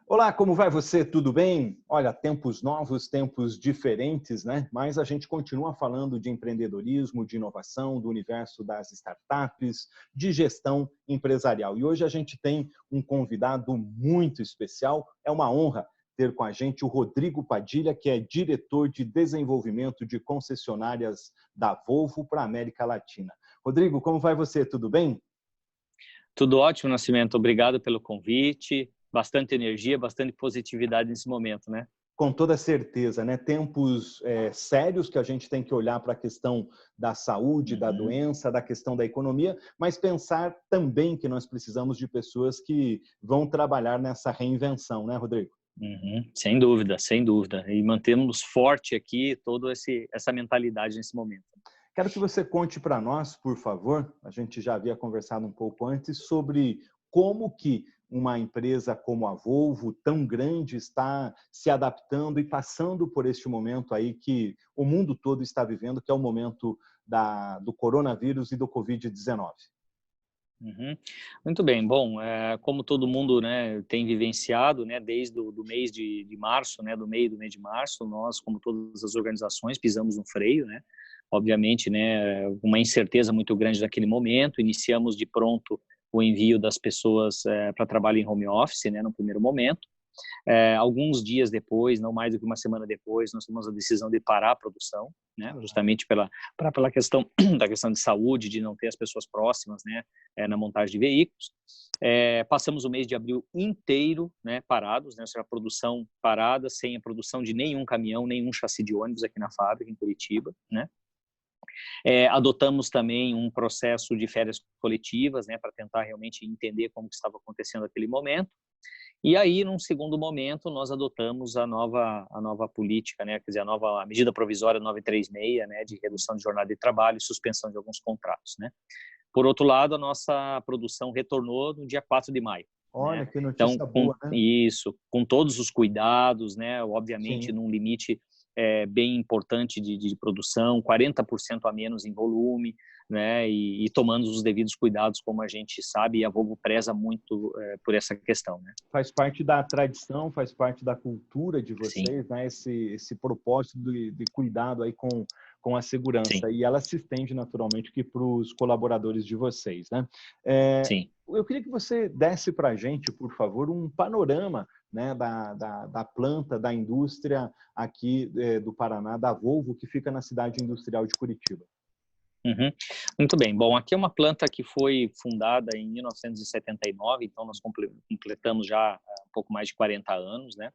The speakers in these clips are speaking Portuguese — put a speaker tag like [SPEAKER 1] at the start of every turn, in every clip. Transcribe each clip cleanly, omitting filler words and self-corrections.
[SPEAKER 1] Olá, como vai você? Tudo bem? Olha, tempos novos, tempos diferentes, né? Mas a gente continua falando de empreendedorismo, de inovação, do universo das startups, de gestão empresarial. E hoje a gente tem um convidado muito especial. É uma honra ter com a gente o Rodrigo Padilha, que é diretor de desenvolvimento de concessionárias da Volvo para a América Latina. Rodrigo, como vai você? Tudo bem?
[SPEAKER 2] Tudo ótimo, Nascimento. Obrigado pelo convite. Bastante energia, bastante positividade nesse momento, né?
[SPEAKER 1] Com toda certeza, né? Tempos sérios que a gente tem que olhar para a questão da saúde, da
[SPEAKER 2] Uhum,
[SPEAKER 1] doença, da questão da economia, mas pensar também que nós precisamos de pessoas que vão trabalhar nessa reinvenção, né, Rodrigo?
[SPEAKER 2] uhum. Sem dúvida, sem dúvida. E mantemos forte aqui toda essa mentalidade nesse momento.
[SPEAKER 1] Quero que você conte para nós, por favor, a gente já havia conversado um pouco antes, sobre como que uma empresa como a Volvo, tão grande, está se adaptando e passando por este momento aí que o mundo todo está vivendo, que é o momento do coronavírus e do Covid-19.
[SPEAKER 2] Uhum. Muito bem. Bom, como todo mundo, né, tem vivenciado, né, desde do mês de março, né, do mês de março, nós, como todas as organizações, pisamos no freio, né? Obviamente, né, uma incerteza muito grande naquele momento. Iniciamos de pronto o envio das pessoas para trabalho em home office, né, no primeiro momento. Alguns dias depois, não mais do que uma semana depois, nós tomamos a decisão de parar a produção, né, justamente pela questão da questão de saúde, de não ter as pessoas próximas, né, na montagem de veículos. Passamos o mês de abril inteiro, né, parados, né, ou seja, a produção parada, sem a produção de nenhum caminhão, nenhum chassi de ônibus aqui na fábrica, em Curitiba, né. Adotamos também um processo de férias coletivas, né, para tentar realmente entender como que estava acontecendo aquele momento. E aí, num segundo momento, nós adotamos a nova política, né, quer dizer, a medida provisória 936, né, de redução de jornada de trabalho e suspensão de alguns contratos, né. Por outro lado, a nossa produção retornou no dia 4 de maio,
[SPEAKER 1] Olha
[SPEAKER 2] né.
[SPEAKER 1] que
[SPEAKER 2] Então,
[SPEAKER 1] notícia
[SPEAKER 2] com
[SPEAKER 1] boa, né?
[SPEAKER 2] isso, com todos os cuidados, né, obviamente
[SPEAKER 1] Sim.
[SPEAKER 2] num limite bem importante de produção, 40% a menos em volume, né, e tomando os devidos cuidados, como a gente sabe, e a Volvo preza muito por essa questão, né.
[SPEAKER 1] Faz parte da tradição, faz parte da cultura de
[SPEAKER 2] Sim,
[SPEAKER 1] vocês, né? Esse propósito de cuidado aí com a
[SPEAKER 2] sim,
[SPEAKER 1] segurança. E ela se estende naturalmente aqui para os colaboradores de vocês, né? É,
[SPEAKER 2] sim.
[SPEAKER 1] eu queria que você desse para a gente, por favor, um panorama, né, da planta, da indústria aqui do Paraná, da Volvo, que fica na cidade industrial de Curitiba.
[SPEAKER 2] Uhum. Muito bem. Bom, aqui é uma planta que foi fundada em 1979, então nós completamos já um pouco mais de 40 anos, né?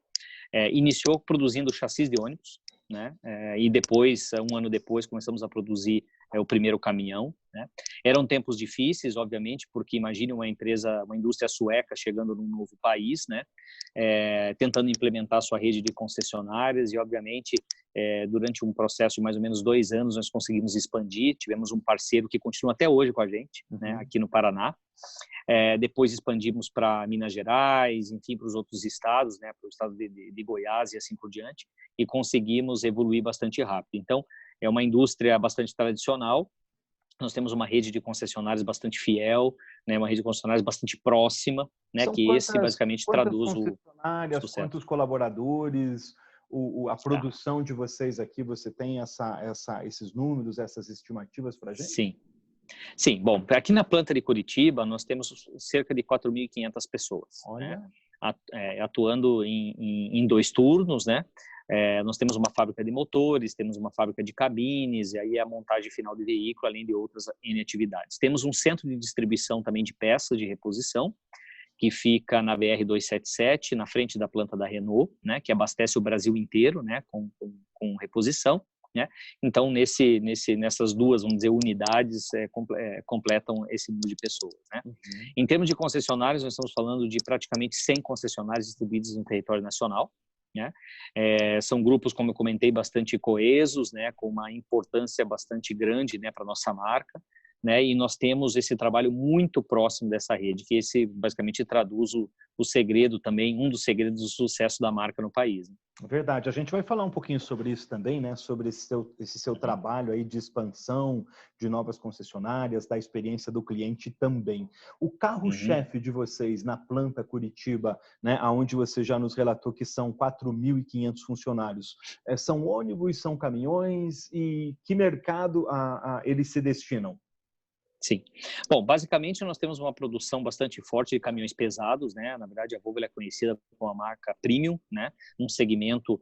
[SPEAKER 2] Iniciou produzindo chassis de ônibus, né? E depois, um ano depois, começamos a produzir o primeiro caminhão, né? Eram tempos difíceis, obviamente, porque imagine uma indústria sueca chegando num novo país, né? Tentando implementar sua rede de concessionárias e, obviamente, durante um processo de mais ou menos 2 anos, nós conseguimos expandir. Tivemos um parceiro que continua até hoje com a gente, né?
[SPEAKER 1] Uhum.
[SPEAKER 2] Aqui no Paraná. Depois expandimos para Minas Gerais, enfim, para os outros estados, né, para o estado de Goiás e assim por diante, e conseguimos evoluir bastante rápido. Então, é uma indústria bastante tradicional, nós temos uma rede de concessionários bastante fiel, né, uma rede de concessionários bastante próxima, né,
[SPEAKER 1] São
[SPEAKER 2] que esse basicamente
[SPEAKER 1] quantas
[SPEAKER 2] traduz o
[SPEAKER 1] concessionárias,
[SPEAKER 2] sucesso.
[SPEAKER 1] quantos colaboradores, a
[SPEAKER 2] Tá.
[SPEAKER 1] produção de vocês aqui, você tem esses números, essas estimativas para a gente?
[SPEAKER 2] Sim. Sim, bom, aqui na planta de Curitiba, nós temos cerca de 4.500 pessoas, né,
[SPEAKER 1] Olha,
[SPEAKER 2] atuando em 2 turnos, né. Nós temos uma fábrica de motores, temos uma fábrica de cabines, e aí a montagem final de veículo, além de outras N atividades. Temos um centro de distribuição também de peças de reposição, que fica na BR-277, na frente da planta da Renault, né, que abastece o Brasil inteiro, né, com reposição, né. Então, nessas duas, vamos dizer, unidades, completam esse número de pessoas, né.
[SPEAKER 1] uhum.
[SPEAKER 2] Em termos de concessionários, nós estamos falando de praticamente 100 concessionários distribuídos no território nacional, né. São grupos, como eu comentei, bastante coesos, né, com uma importância bastante grande, né, para a nossa marca. né? E nós temos esse trabalho muito próximo dessa rede, que esse basicamente traduz o segredo também, um dos segredos do sucesso da marca no país, né?
[SPEAKER 1] Verdade. A gente vai falar um pouquinho sobre isso também, né? Sobre esse seu trabalho aí de expansão, de novas concessionárias, da experiência do cliente também. O carro-chefe de vocês na planta Curitiba, né? Aonde você já nos relatou que são 4.500 funcionários, são ônibus, são caminhões e que mercado eles se destinam?
[SPEAKER 2] Sim. Bom, basicamente nós temos uma produção bastante forte de caminhões pesados, né? Na verdade, a Volvo é conhecida como a marca premium, né? Um segmento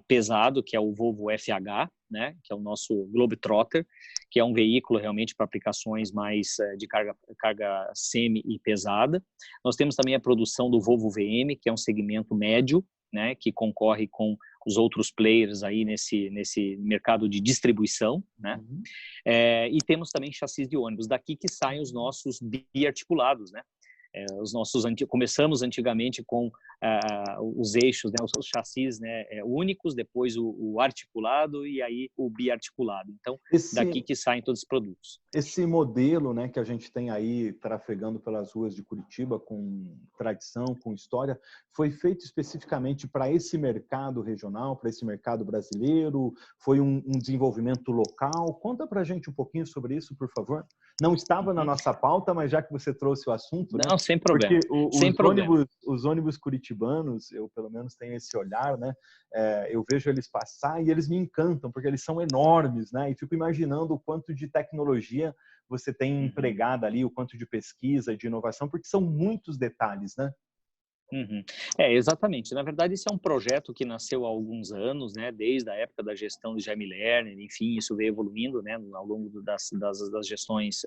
[SPEAKER 2] pesado, que é o Volvo FH, né? Que é o nosso Globetrotter, que é um veículo realmente para aplicações mais de carga semi e pesada. Nós temos também a produção do Volvo VM, que é um segmento médio, né? Que concorre com os outros players aí nesse mercado de distribuição, né? E temos também chassis de ônibus, daqui que saem os nossos biarticulados, né? Começamos antigamente com os eixos, né, os chassis, né, únicos, depois o articulado e aí o biarticulado. Então, daqui que saem todos os produtos.
[SPEAKER 1] Esse modelo, né, que a gente tem aí trafegando pelas ruas de Curitiba com tradição, com história, foi feito especificamente para esse mercado regional, para esse mercado brasileiro? Foi um desenvolvimento local? Conta para a gente um pouquinho sobre isso, por favor. Não estava na nossa pauta, mas já que você trouxe o assunto,
[SPEAKER 2] não,
[SPEAKER 1] né?
[SPEAKER 2] Sem problema.
[SPEAKER 1] Porque os ônibus curitibanos, eu pelo menos tenho esse olhar, né? Eu vejo eles passar e eles me encantam, porque eles são enormes, né? E fico imaginando o quanto de tecnologia você tem empregada ali, o quanto de pesquisa, de inovação, porque são muitos detalhes, né?
[SPEAKER 2] Exatamente. Na verdade, esse é um projeto que nasceu há alguns anos, né? Desde a época da gestão de Jaime Lerner, enfim, isso veio evoluindo, né? Ao longo das gestões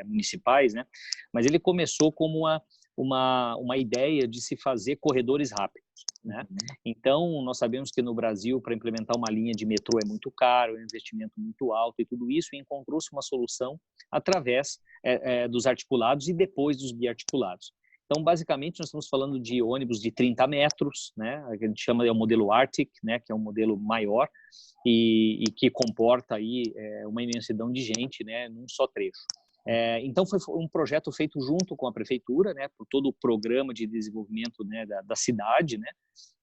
[SPEAKER 2] municipais, né? Mas ele começou como uma ideia de se fazer corredores rápidos, né? Então, nós sabemos que no Brasil, para implementar uma linha de metrô é muito caro, é um investimento muito alto e tudo isso, e encontrou-se uma solução através dos articulados e depois dos biarticulados. Então, basicamente, nós estamos falando de ônibus de 30 metros, né? A gente chama de o modelo Arctic, né? Que é um modelo maior e que comporta aí uma imensidão de gente, né? Num só trecho. Então, foi um projeto feito junto com a prefeitura, né? Por todo o programa de desenvolvimento, né? Da cidade, né?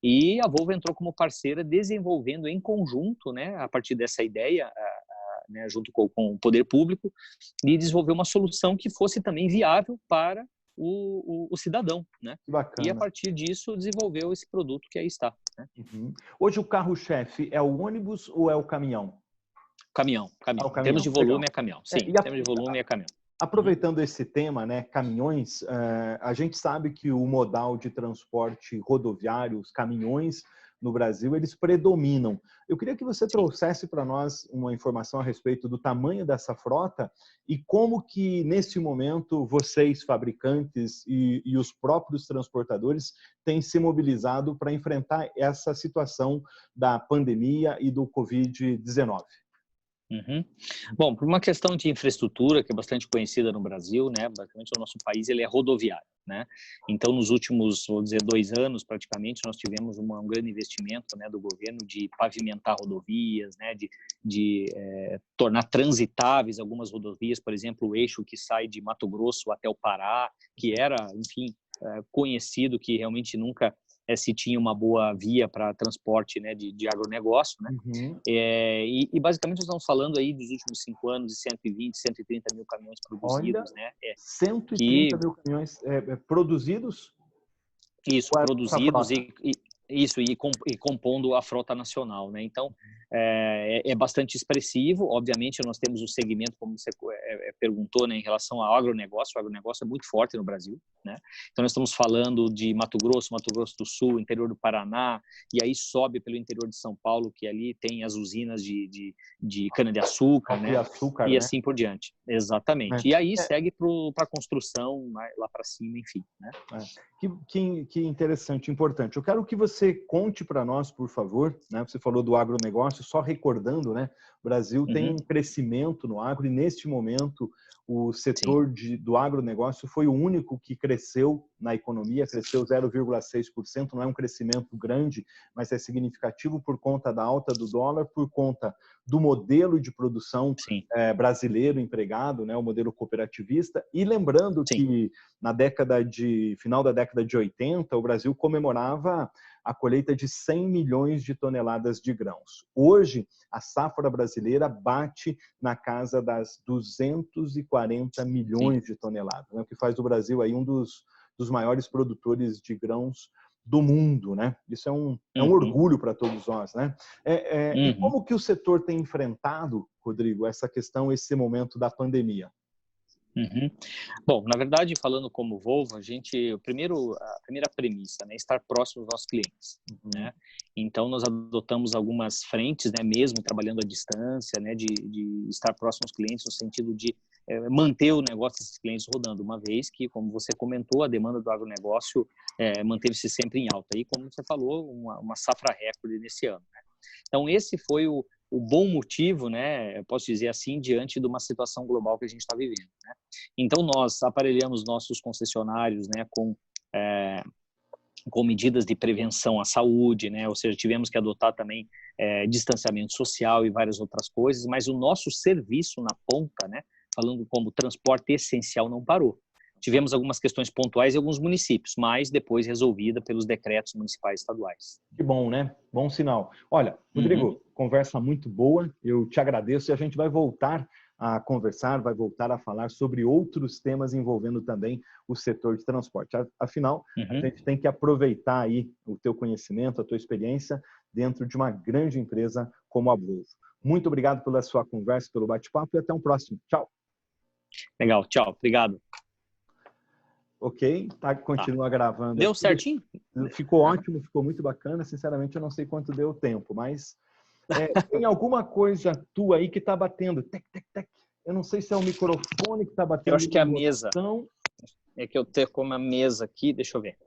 [SPEAKER 2] E a Volvo entrou como parceira, desenvolvendo em conjunto, né? A partir dessa ideia, né? Junto com o poder público, e desenvolver uma solução que fosse também viável para o cidadão, né?
[SPEAKER 1] Bacana.
[SPEAKER 2] E a partir disso desenvolveu esse produto que aí está, né?
[SPEAKER 1] Hoje o carro-chefe é o ônibus ou é o caminhão?
[SPEAKER 2] Caminhão. Em termos de volume é caminhão. Sim, em termos de volume é caminhão.
[SPEAKER 1] Aproveitando esse tema, né, caminhões, a gente sabe que o modal de transporte rodoviário, os caminhões no Brasil, eles predominam. Eu queria que você trouxesse para nós uma informação a respeito do tamanho dessa frota e como que, nesse momento, vocês, fabricantes e os próprios transportadores, têm se mobilizado para enfrentar essa situação da pandemia e do Covid-19.
[SPEAKER 2] Bom, por uma questão de infraestrutura que é bastante conhecida no Brasil, né? Basicamente o nosso país ele é rodoviário, né? Então nos últimos, vou dizer, 2 anos praticamente nós tivemos um grande investimento, né, do governo de pavimentar rodovias, né? De tornar transitáveis algumas rodovias, por exemplo, o eixo que sai de Mato Grosso até o Pará, que era, enfim, conhecido que realmente nunca se tinha uma boa via para transporte, né, de agronegócio, né? E basicamente nós estamos falando aí dos últimos 5 anos de 120, 130 mil caminhões produzidos, né?
[SPEAKER 1] 130 mil caminhões produzidos?
[SPEAKER 2] Isso, produzidos e compondo a frota nacional, né? Então, é bastante expressivo. Obviamente, nós temos o segmento, como você perguntou, né, em relação ao agronegócio. O agronegócio é muito forte no Brasil, né? Então, nós estamos falando de Mato Grosso do Sul, interior do Paraná, e aí sobe pelo interior de São Paulo, que ali tem as usinas de cana-de-açúcar, né? E assim por diante. Exatamente. E aí segue para a construção, lá para cima, enfim, né?
[SPEAKER 1] Que interessante, importante. Eu quero que você conte para nós, por favor, né? Você falou do agronegócio, só recordando, né? O Brasil tem um crescimento no agro e, neste momento, o setor do agronegócio foi o único que cresceu na economia, cresceu 0,6%, não é um crescimento grande, mas é significativo por conta da alta do dólar, por conta do modelo de produção brasileiro empregado, né, o modelo cooperativista. E lembrando que na final da década de 80, o Brasil comemorava a colheita de 100 milhões de toneladas de grãos. Hoje, a safra brasileira bate na casa das 240 milhões de toneladas, né? O que faz do Brasil aí um dos maiores produtores de grãos do mundo, né? Isso é um orgulho para todos nós, né? E como que o setor tem enfrentado, Rodrigo, essa questão, esse momento da pandemia?
[SPEAKER 2] Bom, na verdade, falando como Volvo, a primeira premissa, né, estar próximo dos nossos clientes, né? Então, nós adotamos algumas frentes, né, mesmo trabalhando à distância, né, de estar próximo aos clientes, no sentido de manter o negócio desses clientes rodando, uma vez que, como você comentou, a demanda do agronegócio manteve-se sempre em alta. E, como você falou, uma safra recorde nesse ano, né? Então, esse foi o bom motivo, né, eu posso dizer assim, diante de uma situação global que a gente está vivendo, né? Então, nós aparelhamos nossos concessionários, né, com medidas de prevenção à saúde, né? Ou seja, tivemos que adotar também distanciamento social e várias outras coisas, mas o nosso serviço na ponta, né, falando como transporte essencial, não parou. Tivemos algumas questões pontuais em alguns municípios, mas depois resolvida pelos decretos municipais e estaduais.
[SPEAKER 1] Que bom, né? Bom sinal. Olha, Rodrigo, conversa muito boa, eu te agradeço e a gente vai voltar a conversar, vai voltar a falar sobre outros temas envolvendo também o setor de transporte. Afinal, a gente tem que aproveitar aí o teu conhecimento, a tua experiência dentro de uma grande empresa como a Volvo. Muito obrigado pela sua conversa, pelo bate-papo e até um próximo. Tchau.
[SPEAKER 2] Legal, tchau. Obrigado.
[SPEAKER 1] Ok, continua gravando.
[SPEAKER 2] Deu certinho?
[SPEAKER 1] Ficou ótimo, ficou muito bacana. Sinceramente, eu não sei quanto deu o tempo, mas tem alguma coisa tua aí que está batendo. Tec, tec, tec. Eu não sei se é o microfone que está batendo.
[SPEAKER 2] Eu acho que é a mesa. É que eu tenho como a mesa aqui, deixa eu ver.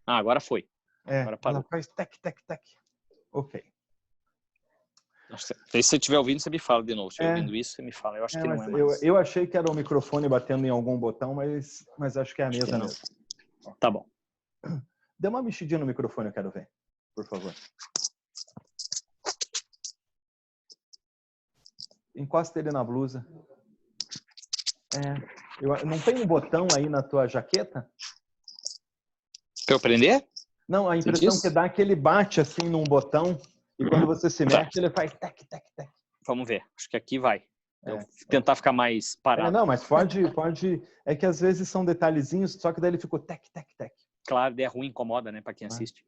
[SPEAKER 2] Agora foi. Agora parou.
[SPEAKER 1] Ela faz tec, tec, tec. Ok.
[SPEAKER 2] Se você estiver ouvindo, você me fala de novo. Se estiver ouvindo isso, você me fala. Eu acho que não é mais.
[SPEAKER 1] Eu achei que era o microfone batendo em algum botão, mas acho que é a mesa mesmo.
[SPEAKER 2] Tá bom.
[SPEAKER 1] Dê uma mexidinha no microfone, eu quero ver, por favor. Encosta ele na blusa. Não tem um botão aí na tua jaqueta?
[SPEAKER 2] Pra eu prender?
[SPEAKER 1] Não, a impressão que dá é que ele bate assim num botão e quando você se mexe, ele faz tec, tec, tec.
[SPEAKER 2] Vamos ver. Acho que aqui vai. Eu vou tentar ficar mais parado.
[SPEAKER 1] Não, mas pode. É que às vezes são detalhezinhos, só que daí ele ficou tec, tec, tec.
[SPEAKER 2] Claro, é ruim, incomoda, né, para quem assiste.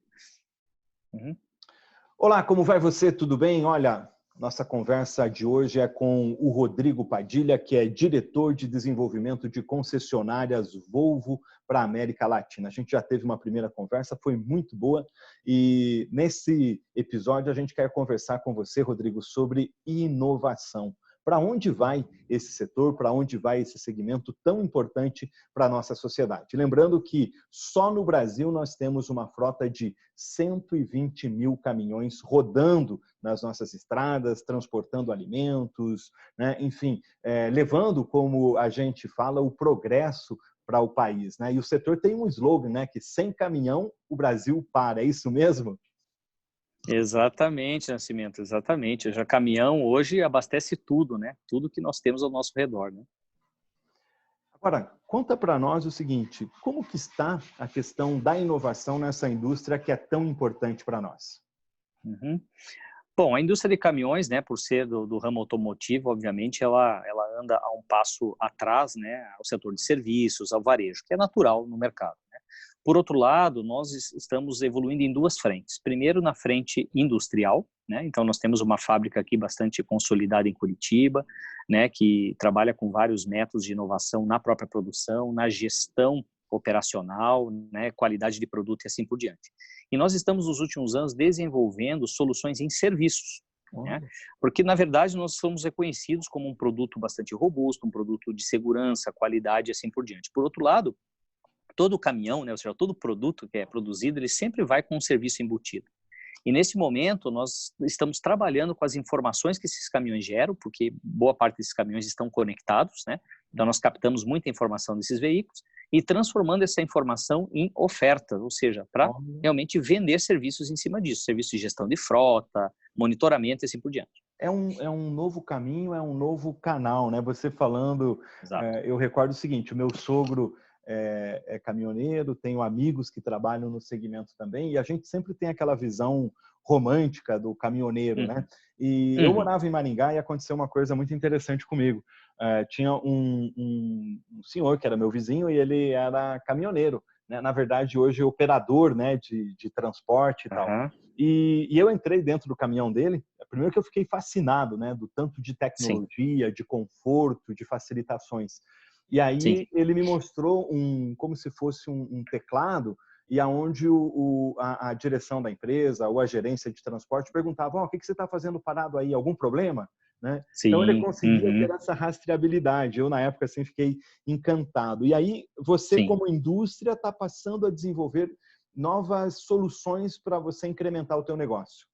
[SPEAKER 1] Olá, como vai você? Tudo bem? Olha, nossa conversa de hoje é com o Rodrigo Padilha, que é diretor de desenvolvimento de concessionárias Volvo para a América Latina. A gente já teve uma primeira conversa, foi muito boa, e nesse episódio a gente quer conversar com você, Rodrigo, sobre inovação. Para onde vai esse setor, para onde vai esse segmento tão importante para a nossa sociedade? Lembrando que só no Brasil nós temos uma frota de 120 mil caminhões rodando nas nossas estradas, transportando alimentos, né? Enfim, levando, como a gente fala, o progresso para o país, né? E o setor tem um slogan, né? Que sem caminhão o Brasil para, é isso mesmo?
[SPEAKER 2] Exatamente, Nascimento, exatamente. Já caminhão hoje abastece tudo, né? Tudo que nós temos ao nosso redor, né?
[SPEAKER 1] Agora, conta para nós o seguinte, como que está a questão da inovação nessa indústria que é tão importante para nós?
[SPEAKER 2] Bom, a indústria de caminhões, né, por ser do ramo automotivo, obviamente, ela anda a um passo atrás, né, ao setor de serviços, ao varejo, que é natural no mercado, né? Por outro lado, nós estamos evoluindo em duas frentes. Primeiro, na frente industrial, né? Então, nós temos uma fábrica aqui bastante consolidada em Curitiba, né, que trabalha com vários métodos de inovação na própria produção, na gestão operacional, né, qualidade de produto e assim por diante. E nós estamos, nos últimos anos, desenvolvendo soluções em serviços, né? Porque, na verdade, nós somos reconhecidos como um produto bastante robusto, um produto de segurança, qualidade e assim por diante. Por outro lado, todo caminhão, né, ou seja, todo produto que é produzido, ele sempre vai com um serviço embutido. E nesse momento nós estamos trabalhando com as informações que esses caminhões geram, porque boa parte desses caminhões estão conectados, né? Então nós captamos muita informação desses veículos e transformando essa informação em oferta, ou seja, para realmente vender serviços em cima disso, serviços de gestão de frota, monitoramento e assim por diante.
[SPEAKER 1] É um novo caminho, é um novo canal, né? Você falando, eu recordo o seguinte, o meu sogro é caminhoneiro, tenho amigos que trabalham no segmento também, e a gente sempre tem aquela visão romântica do caminhoneiro, né? E eu morava em Maringá e aconteceu uma coisa muito interessante comigo. Tinha um senhor que era meu vizinho e ele era caminhoneiro, né? Na verdade, hoje é operador, né, de transporte e tal. E eu entrei dentro do caminhão dele. Primeiro que eu fiquei fascinado, né, do tanto de tecnologia, de conforto, de facilitações. E aí ele me mostrou como se fosse um teclado e aonde a direção da empresa ou a gerência de transporte perguntavam: o que você está fazendo parado aí? Algum problema? Né? Então ele conseguia ter essa rastreabilidade. Eu na época assim fiquei encantado. E aí você como indústria está passando a desenvolver novas soluções para você incrementar o teu negócio.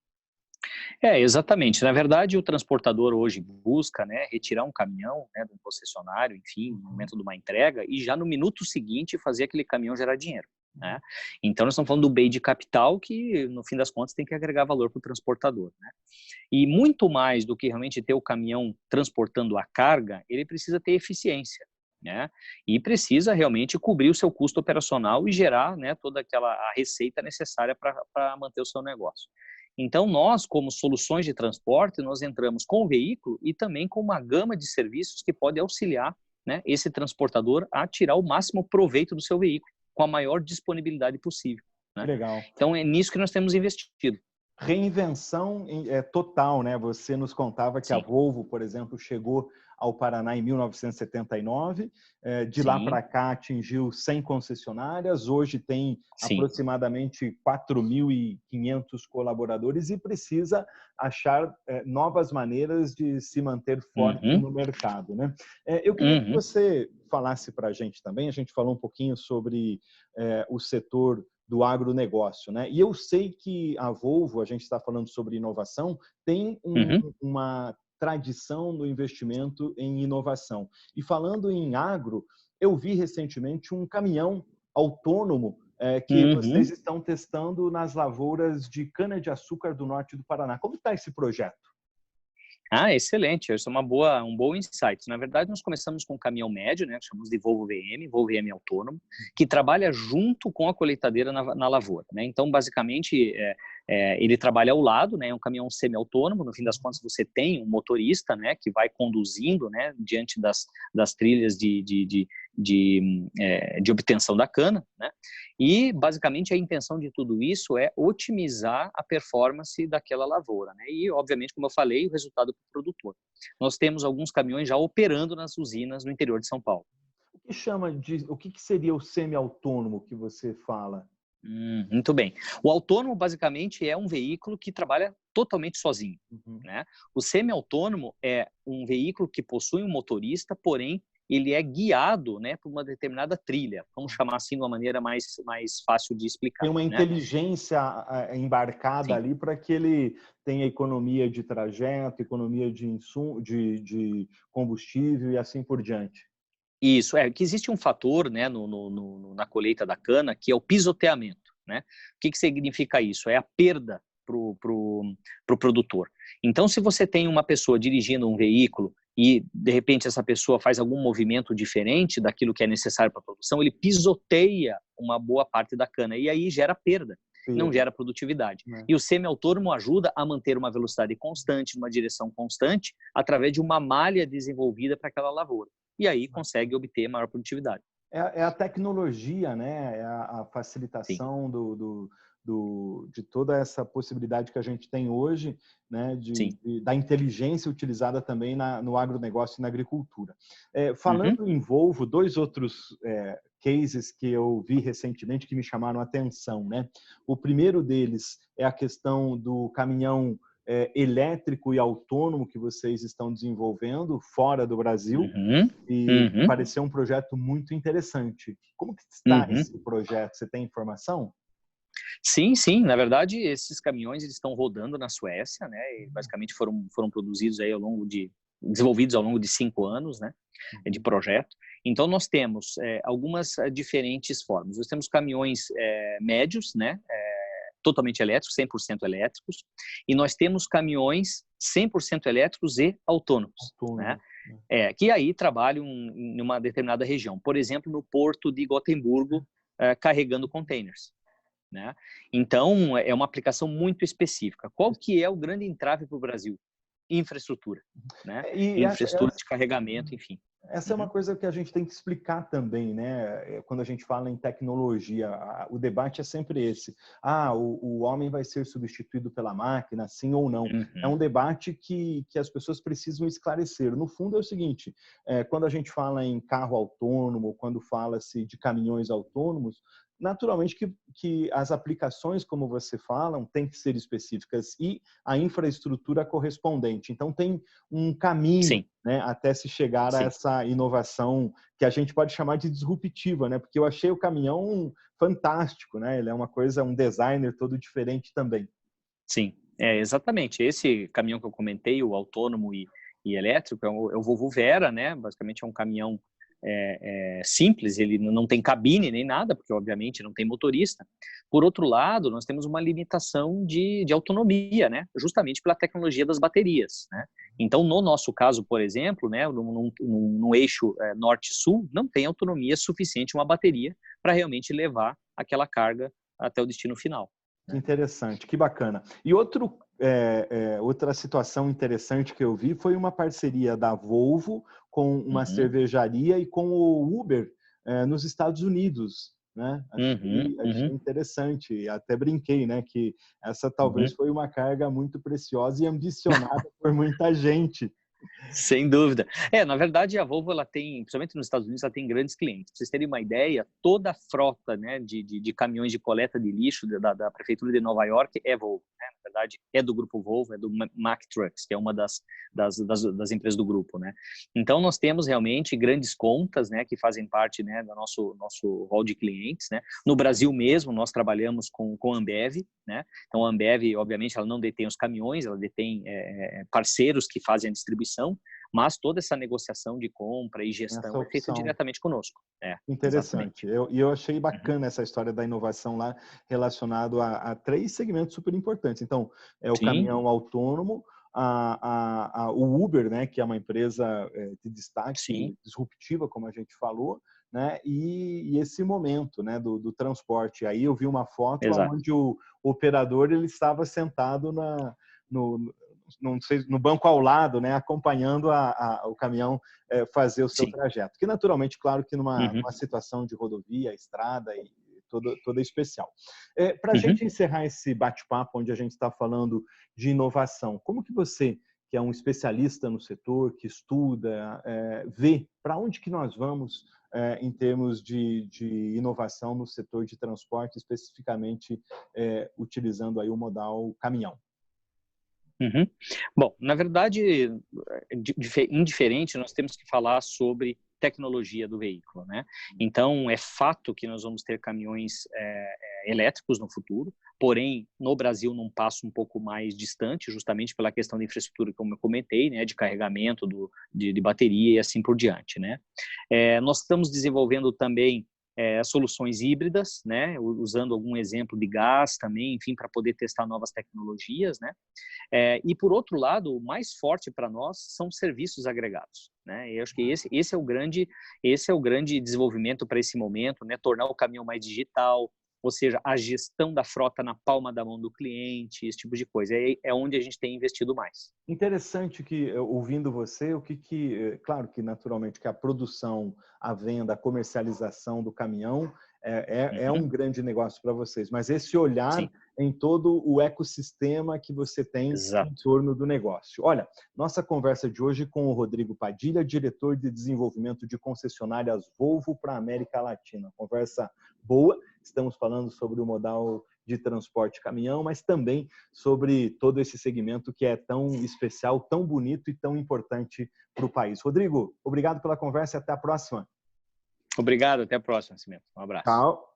[SPEAKER 2] Exatamente. Na verdade, o transportador hoje busca, né, retirar um caminhão, né, do concessionário, enfim, no momento de uma entrega, e já no minuto seguinte fazer aquele caminhão gerar dinheiro. Né? Então, nós estamos falando do bem de capital que, no fim das contas, tem que agregar valor para o transportador. Né? E muito mais do que realmente ter o caminhão transportando a carga, ele precisa ter eficiência. Né? E precisa realmente cobrir o seu custo operacional e gerar, né, toda a receita necessária para manter o seu negócio. Então, nós, como soluções de transporte, nós entramos com o veículo e também com uma gama de serviços que pode auxiliar, né, esse transportador a tirar o máximo proveito do seu veículo, com a maior disponibilidade possível. Né?
[SPEAKER 1] Legal.
[SPEAKER 2] Então, é nisso que nós temos investido.
[SPEAKER 1] Reinvenção total, né? Você nos contava que a Volvo, por exemplo, chegou ao Paraná em 1979, de lá para cá atingiu 100 concessionárias, hoje tem aproximadamente 4.500 colaboradores e precisa achar novas maneiras de se manter forte no mercado, né? Eu queria que você falasse para a gente também, a gente falou um pouquinho sobre o setor do agronegócio, né? E eu sei que a Volvo, a gente está falando sobre inovação, tem uma tradição no investimento em inovação. E falando em agro, eu vi recentemente um caminhão autônomo que vocês estão testando nas lavouras de cana-de-açúcar do norte do Paraná. Como está esse projeto?
[SPEAKER 2] Excelente, isso é um bom insight. Na verdade, nós começamos com um caminhão médio, né, que chamamos de Volvo VM autônomo, que trabalha junto com a colheitadeira na lavoura. Né? Então, basicamente, ele trabalha ao lado, né, é um caminhão semi-autônomo. No fim das contas, você tem um motorista, né, que vai conduzindo, né, diante das trilhas de obtenção da cana, né? E basicamente a intenção de tudo isso é otimizar a performance daquela lavoura, né? E obviamente, como eu falei, o resultado para o produtor. Nós temos alguns caminhões já operando nas usinas no interior de São Paulo.
[SPEAKER 1] O que seria o semi-autônomo que você fala?
[SPEAKER 2] Muito bem. O autônomo basicamente é um veículo que trabalha totalmente sozinho, né? O semi-autônomo é um veículo que possui um motorista, porém ele é guiado, né, por uma determinada trilha. Vamos chamar assim de uma maneira mais fácil de explicar.
[SPEAKER 1] Tem uma inteligência embarcada ali para que ele tenha economia de trajeto, economia de insumo, de combustível e assim por diante.
[SPEAKER 2] Isso, que existe um fator, né, na colheita da cana, que é o pisoteamento. Né? O que significa isso? É a perda para o produtor. Então, se você tem uma pessoa dirigindo um veículo e, de repente, essa pessoa faz algum movimento diferente daquilo que é necessário para a produção, ele pisoteia uma boa parte da cana e aí gera perda, não gera produtividade. E o semi-autônomo ajuda a manter uma velocidade constante, uma direção constante, através de uma malha desenvolvida para aquela lavoura. E aí consegue obter maior produtividade.
[SPEAKER 1] É a tecnologia, né? É a facilitação de toda essa possibilidade que a gente tem hoje, né? Da inteligência utilizada também no agronegócio e na agricultura. Falando em Volvo, dois outros cases que eu vi recentemente que me chamaram a atenção, né? O primeiro deles é a questão do caminhão elétrico e autônomo que vocês estão desenvolvendo fora do Brasil e pareceu um projeto muito interessante. Como que está esse projeto? Você tem informação?
[SPEAKER 2] Sim, sim. Na verdade, esses caminhões eles estão rodando na Suécia, né? E basicamente foram produzidos aí desenvolvidos ao longo de 5 anos, né? De projeto. Então nós temos algumas diferentes formas. Nós temos caminhões médios, né? Totalmente elétricos, 100% elétricos, e nós temos caminhões 100% elétricos e autônomos, né? Que aí trabalham em uma determinada região. Por exemplo, no porto de Gotemburgo, carregando containers. Né? Então, é uma aplicação muito específica. Qual que é o grande entrave para o Brasil? Infraestrutura. Né? Infraestrutura de carregamento, enfim.
[SPEAKER 1] Essa é uma coisa que a gente tem que explicar também, né? Quando a gente fala em tecnologia, o debate é sempre esse. O homem vai ser substituído pela máquina, sim ou não? É um debate que as pessoas precisam esclarecer. No fundo é o seguinte, quando a gente fala em carro autônomo, quando fala-se de caminhões autônomos, naturalmente que as aplicações, como você fala, têm que ser específicas e a infraestrutura correspondente. Então, tem um caminho, né, até se chegar a essa inovação que a gente pode chamar de disruptiva, né? Porque eu achei o caminhão fantástico, né? Ele é uma coisa, um designer todo diferente também.
[SPEAKER 2] Sim, exatamente. Esse caminhão que eu comentei, o autônomo e elétrico, é o Volvo Vera, né? Basicamente é um caminhão simples, ele não tem cabine nem nada, porque obviamente não tem motorista. Por outro lado, nós temos uma limitação de autonomia, né? Justamente pela tecnologia das baterias, né? Então, no nosso caso, por exemplo, né, no eixo norte-sul, não tem autonomia suficiente uma bateria para realmente levar aquela carga até o destino final.
[SPEAKER 1] Que interessante, que bacana. E outra situação interessante que eu vi foi uma parceria da Volvo com uma cervejaria e com o Uber nos Estados Unidos, né? Achei interessante, até brinquei, né? Que essa talvez foi uma carga muito preciosa e ambicionada por muita gente.
[SPEAKER 2] Sem dúvida. Na verdade, a Volvo, ela tem, principalmente nos Estados Unidos, ela tem grandes clientes. Pra vocês terem uma ideia, toda a frota, né, de caminhões de coleta de lixo da Prefeitura de Nova York é Volvo. Né? Na verdade, é do grupo Volvo, é do Mack Trucks, que é uma das empresas do grupo. Né? Então, nós temos realmente grandes contas, né, que fazem parte, né, do nosso hall de clientes. Né? No Brasil mesmo, nós trabalhamos com a Ambev. Né? Então, a Ambev, obviamente, ela não detém os caminhões, ela detém parceiros que fazem a distribuição, mas toda essa negociação de compra e gestão é feita diretamente conosco.
[SPEAKER 1] Interessante. Eu achei bacana essa história da inovação lá relacionado a 3 segmentos super importantes. Então, o caminhão autônomo, o Uber, né, que é uma empresa de destaque, disruptiva, como a gente falou, né, e esse momento, né, do transporte. Aí eu vi uma foto onde o operador ele estava sentado no banco ao lado, né, acompanhando o caminhão fazer o seu trajeto. Que naturalmente, claro que numa situação de rodovia, estrada e toda especial. Para a gente encerrar esse bate-papo onde a gente está falando de inovação, como que você, que é um especialista no setor, que estuda, vê para onde que nós vamos em termos de inovação no setor de transporte, especificamente utilizando aí o modal caminhão?
[SPEAKER 2] Bom, na verdade, indiferente, nós temos que falar sobre tecnologia do veículo, né? Então, é fato que nós vamos ter caminhões elétricos no futuro, porém, no Brasil, num passo um pouco mais distante, justamente pela questão da infraestrutura, como eu comentei, né, de carregamento de bateria e assim por diante, né? Nós estamos desenvolvendo também soluções híbridas, né, usando algum exemplo de gás também, enfim, para poder testar novas tecnologias, né? E por outro lado, o mais forte para nós são serviços agregados, né? Eu acho que esse é o grande desenvolvimento para esse momento, né? Tornar o caminhão mais digital, ou seja, a gestão da frota na palma da mão do cliente, esse tipo de coisa. É onde a gente tem investido mais.
[SPEAKER 1] Interessante que, ouvindo você, claro que naturalmente que a produção, a venda, a comercialização do caminhão é um grande negócio para vocês, mas esse olhar em todo o ecossistema que você tem em torno do negócio. Olha, nossa conversa de hoje com o Rodrigo Padilha, diretor de desenvolvimento de concessionárias Volvo para a América Latina. Conversa boa, estamos falando sobre o modal de transporte caminhão, mas também sobre todo esse segmento que é tão especial, tão bonito e tão importante para o país. Rodrigo, obrigado pela conversa e até a próxima.
[SPEAKER 2] Obrigado, até a próxima, Nascimento. Um abraço.
[SPEAKER 1] Tchau.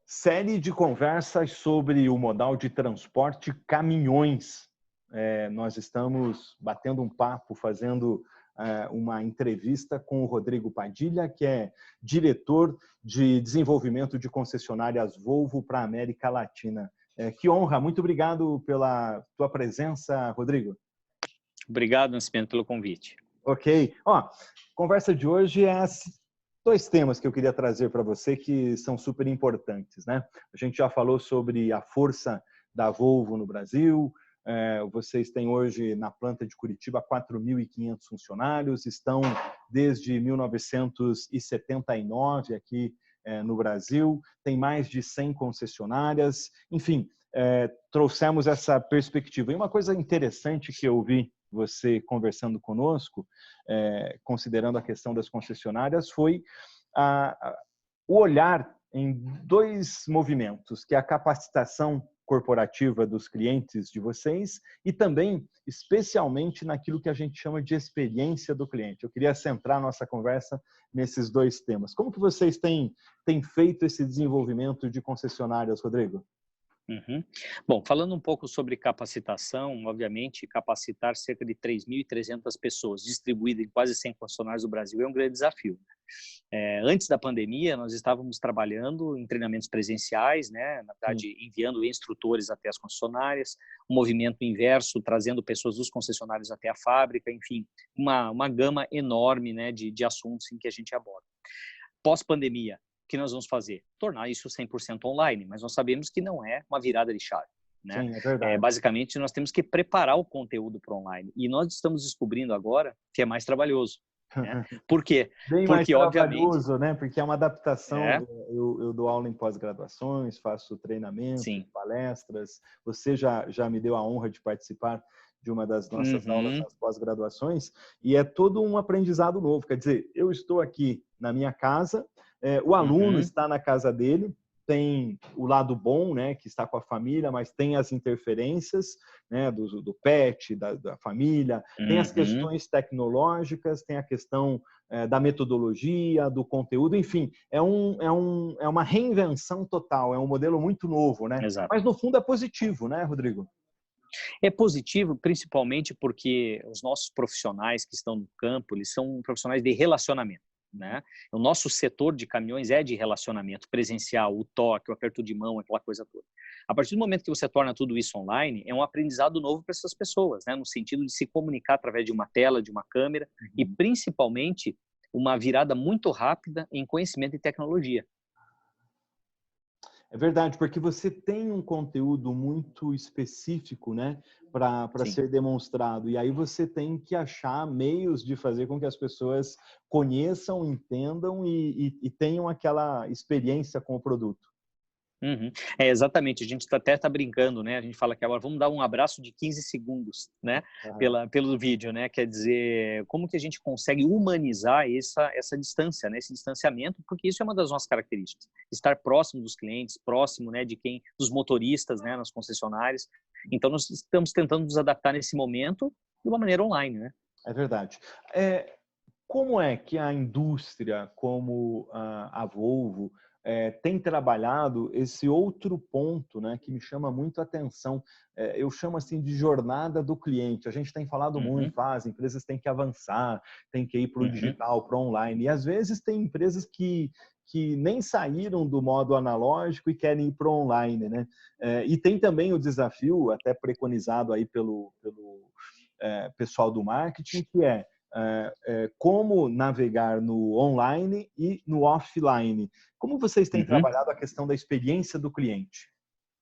[SPEAKER 1] Série de conversas sobre o modal de transporte caminhões. Nós estamos batendo um papo, fazendo uma entrevista com o Rodrigo Padilha, que é diretor de desenvolvimento de concessionárias Volvo para a América Latina. Que honra, muito obrigado pela tua presença, Rodrigo.
[SPEAKER 2] Obrigado, Nascimento, pelo convite.
[SPEAKER 1] Ok. Conversa de hoje é dois temas que eu queria trazer para você que são super importantes, né? A gente já falou sobre a força da Volvo no Brasil. Vocês têm hoje na planta de Curitiba 4.500 funcionários, estão desde 1979 aqui no Brasil, tem mais de 100 concessionárias, enfim, trouxemos essa perspectiva. E uma coisa interessante que eu vi você conversando conosco, considerando a questão das concessionárias, foi o olhar em dois movimentos, que é a capacitação corporativa dos clientes de vocês e também, especialmente, naquilo que a gente chama de experiência do cliente. Eu queria centrar nossa conversa nesses dois temas. Como que vocês têm feito esse desenvolvimento de concessionárias, Rodrigo?
[SPEAKER 2] Uhum. Bom, falando um pouco sobre capacitação, obviamente, capacitar cerca de 3.300 pessoas, distribuídas em quase 100 concessionários do Brasil, é um grande desafio. Antes da pandemia, nós estávamos trabalhando em treinamentos presenciais, né? Na verdade, enviando instrutores até as concessionárias, um movimento inverso, trazendo pessoas dos concessionários até a fábrica, enfim, uma gama enorme, né, de assuntos em que a gente aborda. Pós-pandemia, o que nós vamos fazer? Tornar isso 100% online, mas nós sabemos que não é uma virada de chave, né?
[SPEAKER 1] Sim, é verdade.
[SPEAKER 2] Basicamente, nós temos que preparar o conteúdo para online, e nós estamos descobrindo agora que é mais trabalhoso, né? Por quê?
[SPEAKER 1] Bem mais trabalhoso, né? Porque é uma adaptação. Eu dou aula em pós-graduações, faço treinamentos, palestras. Você já me deu a honra de participar de uma das nossas aulas nas pós-graduações, e é todo um aprendizado novo. Quer dizer, eu estou aqui na minha casa, o aluno está na casa dele, tem o lado bom, né, que está com a família, mas tem as interferências, né, do pet, da família, tem as questões tecnológicas, tem a questão da metodologia, do conteúdo, enfim, é uma reinvenção total, é um modelo muito novo, né?
[SPEAKER 2] Exato.
[SPEAKER 1] Mas no fundo é positivo, né, Rodrigo?
[SPEAKER 2] É positivo, principalmente porque os nossos profissionais que estão no campo, eles são profissionais de relacionamento, né? O nosso setor de caminhões é de relacionamento presencial, o toque, o aperto de mão, aquela coisa toda. A partir do momento que você torna tudo isso online, é um aprendizado novo para essas pessoas, né? No sentido de se comunicar através de uma tela, de uma câmera e, principalmente, uma virada muito rápida em conhecimento e tecnologia.
[SPEAKER 1] É verdade, porque você tem um conteúdo muito específico, né, para ser demonstrado. E aí você tem que achar meios de fazer com que as pessoas conheçam, entendam e tenham aquela experiência com o produto.
[SPEAKER 2] Exatamente, a gente até está brincando, né? A gente fala que agora vamos dar um abraço de 15 segundos, né? Pelo vídeo, né? Quer dizer, como que a gente consegue humanizar essa distância, né? Esse distanciamento, porque isso é uma das nossas características. Estar próximo dos clientes, próximo, né, dos motoristas, né, nas concessionárias. Então, nós estamos tentando nos adaptar nesse momento de uma maneira online, né?
[SPEAKER 1] É verdade. Como é que a indústria, como a Volvo, tem trabalhado esse outro ponto, né, que me chama muito a atenção? Eu chamo assim de jornada do cliente. A gente tem falado muito, as empresas têm que avançar, têm que ir para o digital, para o online. E às vezes tem empresas que nem saíram do modo analógico e querem ir para o online, né? E tem também o desafio, até preconizado aí pelo pessoal do marketing, que é como navegar no online e no offline. Como vocês têm trabalhado a questão da experiência do cliente?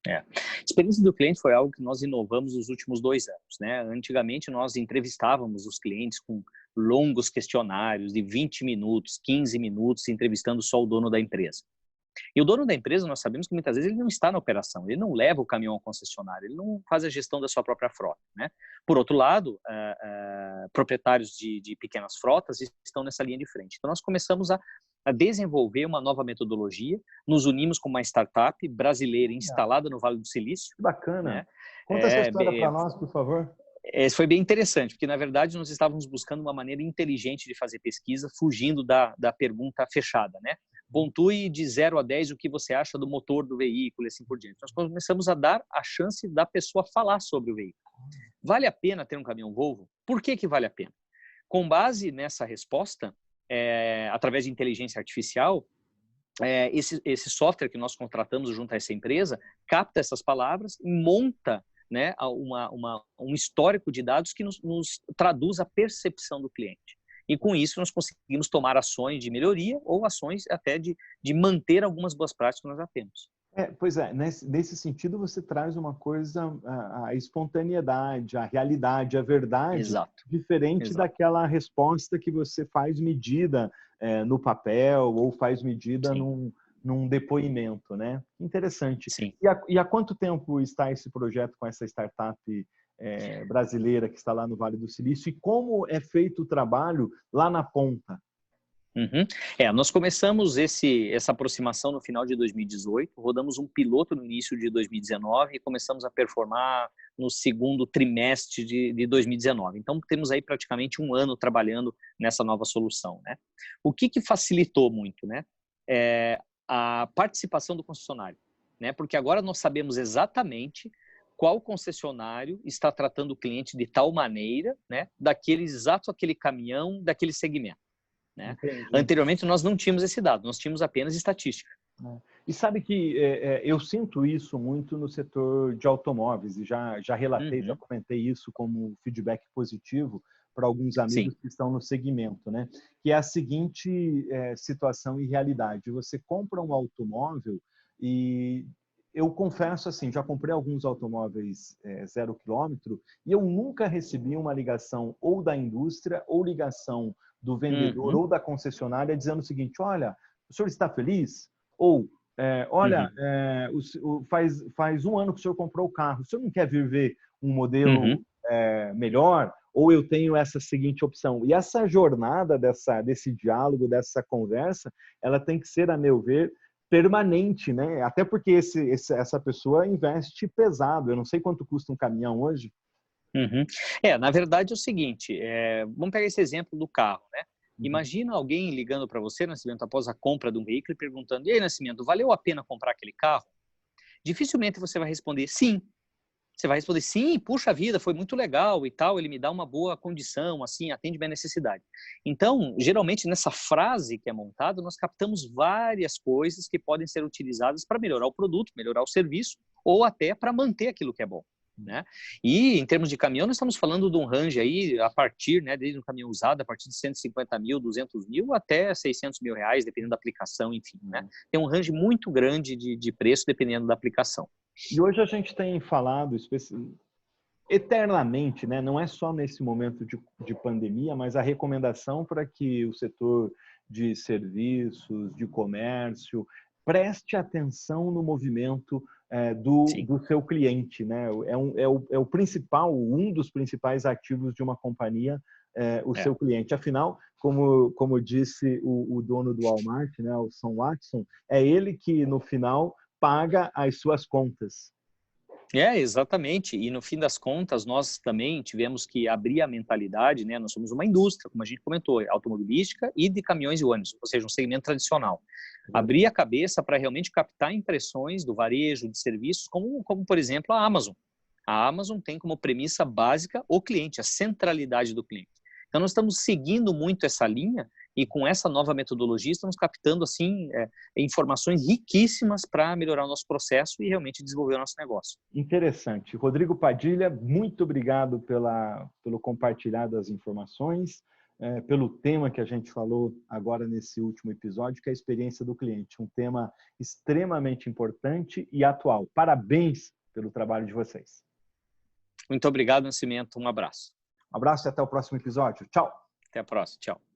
[SPEAKER 2] A experiência do cliente foi algo que nós inovamos nos últimos 2 anos, né? Antigamente, nós entrevistávamos os clientes com longos questionários de 20 minutos, 15 minutos, entrevistando só o dono da empresa. E o dono da empresa, nós sabemos que muitas vezes ele não está na operação, ele não leva o caminhão ao concessionário, ele não faz a gestão da sua própria frota, né? Por outro lado, proprietários de pequenas frotas estão nessa linha de frente. Então, nós começamos a desenvolver uma nova metodologia, nos unimos com uma startup brasileira instalada no Vale do Silício.
[SPEAKER 1] Bacana.
[SPEAKER 2] Né?
[SPEAKER 1] Conta essa história para nós, por favor.
[SPEAKER 2] Foi bem interessante, porque, na verdade, nós estávamos buscando uma maneira inteligente de fazer pesquisa, fugindo da pergunta fechada, né? Pontue de 0 a 10 o que você acha do motor do veículo e assim por diante. Nós começamos a dar a chance da pessoa falar sobre o veículo. Vale a pena ter um caminhão Volvo? Por que que vale a pena? Com base nessa resposta, através de inteligência artificial, esse software que nós contratamos junto a essa empresa capta essas palavras e monta, né, um histórico de dados que nos traduz a percepção do cliente. E com isso nós conseguimos tomar ações de melhoria ou ações até de manter algumas boas práticas que nós já temos.
[SPEAKER 1] Pois é, nesse sentido você traz uma coisa, a espontaneidade, a realidade, a verdade,
[SPEAKER 2] Exato.
[SPEAKER 1] diferente daquela resposta que você faz medida no papel ou faz medida num depoimento, né? Interessante.
[SPEAKER 2] Sim.
[SPEAKER 1] E há quanto tempo está esse projeto com essa startup brasileira que está lá no Vale do Silício, e como é feito o trabalho lá na ponta?
[SPEAKER 2] Uhum. Nós começamos essa aproximação no final de 2018, rodamos um piloto no início de 2019 e começamos a performar no segundo trimestre de 2019. Então, temos aí praticamente um ano trabalhando nessa nova solução, né? O que facilitou muito, né? A participação do concessionário, né? Porque agora nós sabemos exatamente qual concessionário está tratando o cliente de tal maneira, né? Aquele caminhão, daquele segmento. Né? Anteriormente, nós não tínhamos esse dado, nós tínhamos apenas estatística.
[SPEAKER 1] E sabe que eu sinto isso muito no setor de automóveis, e já relatei, já comentei isso como feedback positivo para alguns amigos que estão no segmento, né? Que é a seguinte situação e realidade. Você compra um automóvel e eu confesso assim, já comprei alguns automóveis 0 quilômetro e eu nunca recebi uma ligação ou da indústria ou ligação do vendedor ou da concessionária dizendo o seguinte: olha, o senhor está feliz? Ou, olha, faz um ano que o senhor comprou o carro, o senhor não quer vir ver um modelo melhor? Ou eu tenho essa seguinte opção? E essa jornada desse diálogo, dessa conversa, ela tem que ser, a meu ver, permanente, né? Até porque essa pessoa investe pesado. Eu não sei quanto custa um caminhão hoje.
[SPEAKER 2] Na verdade é o seguinte, vamos pegar esse exemplo do carro, né? Imagina alguém ligando para você, Nascimento, após a compra de um veículo e perguntando: e aí, Nascimento, valeu a pena comprar aquele carro? Dificilmente você vai responder sim. Você vai responder sim, puxa vida, foi muito legal e tal, ele me dá uma boa condição, assim, atende minha necessidade. Então, geralmente nessa frase que é montada, nós captamos várias coisas que podem ser utilizadas para melhorar o produto, melhorar o serviço ou até para manter aquilo que é bom. Né? E em termos de caminhão, nós estamos falando de um range aí a partir, né, desde um caminhão usado, a partir de 150 mil, 200 mil até 600 mil reais, dependendo da aplicação, enfim, né? Tem um range muito grande de preço dependendo da aplicação.
[SPEAKER 1] E hoje a gente tem falado eternamente, né? Não é só nesse momento de pandemia, mas a recomendação para que o setor de serviços, de comércio, preste atenção no movimento do seu cliente, né? É o principal, um dos principais ativos de uma companhia, seu cliente. Afinal, como disse o dono do Walmart, né, o Sam Watson, é ele que no final paga as suas contas.
[SPEAKER 2] Exatamente. E no fim das contas, nós também tivemos que abrir a mentalidade, né? Nós somos uma indústria, como a gente comentou, automobilística e de caminhões e ônibus, ou seja, um segmento tradicional. Abrir a cabeça para realmente captar impressões do varejo, de serviços, como por exemplo, a Amazon. A Amazon tem como premissa básica o cliente, a centralidade do cliente. Então, nós estamos seguindo muito essa linha e com essa nova metodologia estamos captando assim informações riquíssimas para melhorar o nosso processo e realmente desenvolver o nosso negócio.
[SPEAKER 1] Interessante. Rodrigo Padilha, muito obrigado pelo compartilhar das informações, pelo tema que a gente falou agora nesse último episódio, que é a experiência do cliente. Um tema extremamente importante e atual. Parabéns pelo trabalho de vocês.
[SPEAKER 2] Muito obrigado, Nascimento. Um abraço.
[SPEAKER 1] Um abraço e até o próximo episódio. Tchau.
[SPEAKER 2] Até a próxima. Tchau.